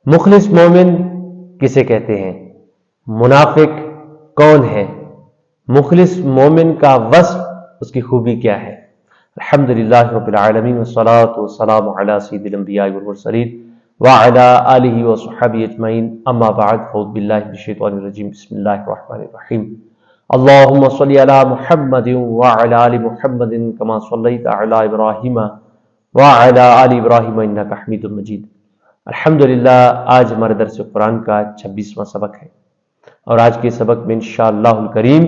مخلص مومن کسے کہتے ہیں؟ منافق کون ہے؟ مخلص مومن کا وصف، اس کی خوبی کیا ہے؟ الحمدللہ رب العالمین والصلاة والسلام علی سید الانبیاء والمرسلین وعلی آلہ وصحبہ اجمعین، اما بعد، اعوذ باللہ من الشیطان الرجیم، بسم اللہ الرحمن الرحیم۔ اللہم صلی علی محمد وعلی آل محمد کما صلیت علی ابراہیم وعلی آل ابراہیم انک حمید مجید۔ الحمدللہ آج ہمارے درس قرآن کا 26واں سبق ہے، اور آج کے سبق میں انشاءاللہ الکریم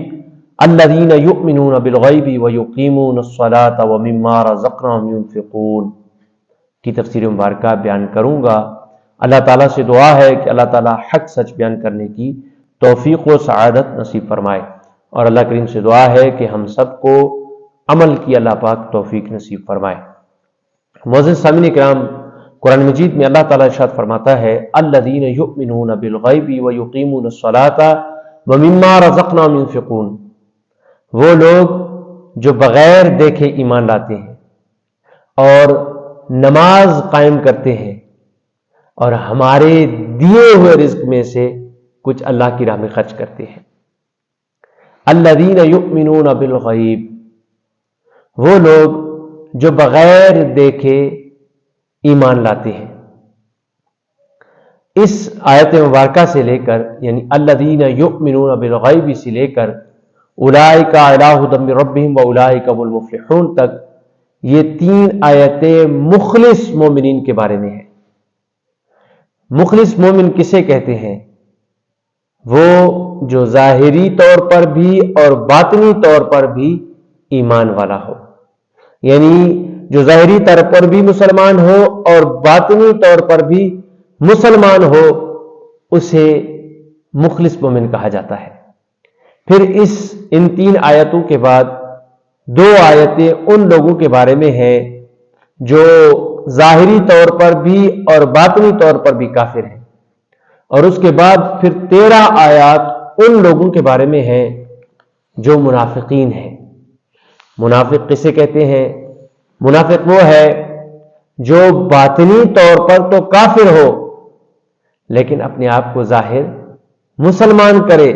الذین یؤمنون بالغیب ویقیمون الصلاة ومما رزقناہم ینفقون کی تفسیر مبارکہ بیان کروں گا۔ اللہ تعالیٰ سے دعا ہے کہ اللہ تعالیٰ حق سچ بیان کرنے کی توفیق و سعادت نصیب فرمائے، اور اللہ کریم سے دعا ہے کہ ہم سب کو عمل کی اللہ پاک توفیق نصیب فرمائے۔ معزز سامعین کرام، قرآن مجید میں اللہ تعالیٰ ارشاد فرماتا ہے الذین یؤمنون بالغیب ویقیمون الصلاة ومما رزقناہم ینفقون، وہ لوگ جو بغیر دیکھے ایمان لاتے ہیں اور نماز قائم کرتے ہیں اور ہمارے دیے ہوئے رزق میں سے کچھ اللہ کی راہ میں خرچ کرتے ہیں۔ الذین یؤمنون بالغیب، وہ لوگ جو بغیر دیکھے ایمان لاتے ہیں۔ اس آیت مبارکہ سے لے کر، یعنی الذین یؤمنون بالغیب سے لے کر اولئک علی ھدی من ربہم واولئک هم المفلحون تک، یہ 3 آیتیں مخلص مومنین کے بارے میں ہیں۔ مخلص مومن کسے کہتے ہیں؟ وہ جو ظاہری طور پر بھی اور باطنی طور پر بھی ایمان والا ہو، یعنی جو ظاہری طور پر بھی مسلمان ہو اور باطنی طور پر بھی مسلمان ہو، اسے مخلص مومن کہا جاتا ہے۔ پھر ان 3 آیتوں کے بعد 2 آیتیں ان لوگوں کے بارے میں ہیں جو ظاہری طور پر بھی اور باطنی طور پر بھی کافر ہیں، اور اس کے بعد پھر 13 آیات ان لوگوں کے بارے میں ہیں جو منافقین ہیں۔ منافق کسے کہتے ہیں؟ منافق وہ ہے جو باطنی طور پر تو کافر ہو لیکن اپنے آپ کو ظاہر مسلمان کرے،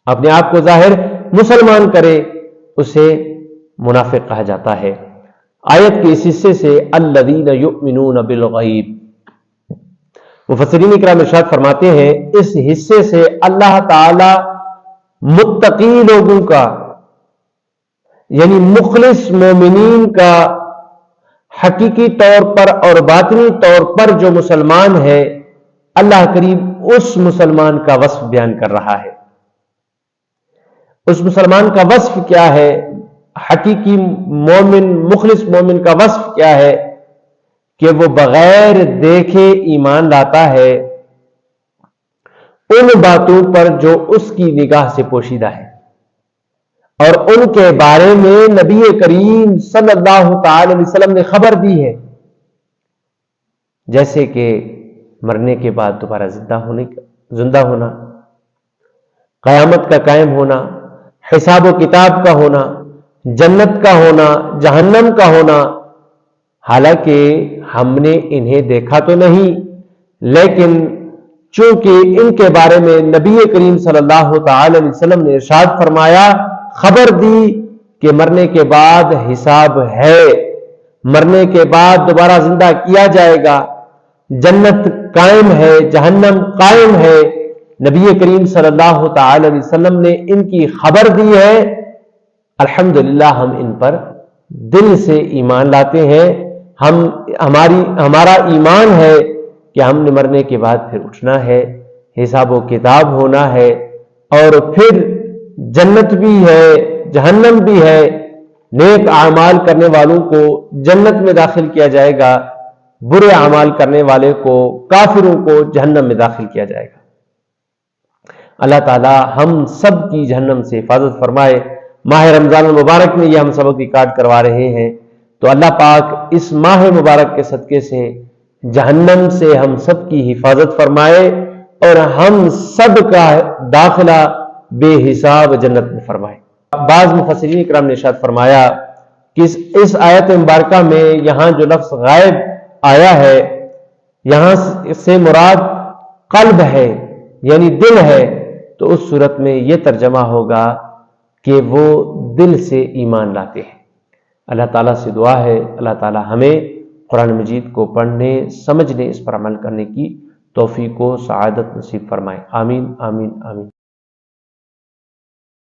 اپنے آپ کو ظاہر مسلمان کرے، اسے منافق کہا جاتا ہے۔ آیت کے اس حصے سے الذین یؤمنون بالغیب، مفسرین کرام ارشاد فرماتے ہیں اس حصے سے اللہ تعالی متقی لوگوں کا، یعنی مخلص مومنین کا حقیقی طور پر اور باطنی طور پر جو مسلمان ہے، اللہ کریم اس مسلمان کا وصف بیان کر رہا ہے۔ اس مسلمان کا وصف کیا ہے؟ حقیقی مومن، مخلص مومن کا وصف کیا ہے؟ کہ وہ بغیر دیکھے ایمان لاتا ہے ان باتوں پر جو اس کی نگاہ سے پوشیدہ ہے، اور ان کے بارے میں نبی کریم صلی اللہ تعالی علیہ وسلم نے خبر دی ہے، جیسے کہ مرنے کے بعد دوبارہ زندہ ہونا، قیامت کا قائم ہونا، حساب و کتاب کا ہونا، جنت کا ہونا، جہنم کا ہونا۔ حالانکہ ہم نے انہیں دیکھا تو نہیں، لیکن چونکہ ان کے بارے میں نبی کریم صلی اللہ تعالی علیہ وسلم نے ارشاد فرمایا، خبر دی کہ مرنے کے بعد حساب ہے، مرنے کے بعد دوبارہ زندہ کیا جائے گا، جنت قائم ہے، جہنم قائم ہے، نبی کریم صلی اللہ تعالی علیہ وسلم نے ان کی خبر دی ہے۔ الحمدللہ ہم ان پر دل سے ایمان لاتے ہیں، ہمارا ایمان ہے کہ ہم نے مرنے کے بعد پھر اٹھنا ہے، حساب و کتاب ہونا ہے، اور پھر جنت بھی ہے، جہنم بھی ہے، نیک اعمال کرنے والوں کو جنت میں داخل کیا جائے گا، برے اعمال کرنے والے کو، کافروں کو جہنم میں داخل کیا جائے گا۔ اللہ تعالی ہم سب کی جہنم سے حفاظت فرمائے۔ ماہ رمضان المبارک میں یہ ہم سبق ریکارڈ کروا رہے ہیں، تو اللہ پاک اس ماہ مبارک کے صدقے سے جہنم سے ہم سب کی حفاظت فرمائے، اور ہم سب کا داخلہ بے حساب جنت میں فرمائے۔ بعض مفسرین کرام نے ارشاد فرمایا کہ اس آیت مبارکہ میں یہاں جو لفظ غائب آیا ہے، یہاں سے مراد قلب ہے یعنی دل ہے، تو اس صورت میں یہ ترجمہ ہوگا کہ وہ دل سے ایمان لاتے ہیں۔ اللہ تعالیٰ سے دعا ہے اللہ تعالیٰ ہمیں قرآن مجید کو پڑھنے، سمجھنے، اس پر عمل کرنے کی توفیق و سعادت نصیب فرمائے۔ آمین آمین آمین۔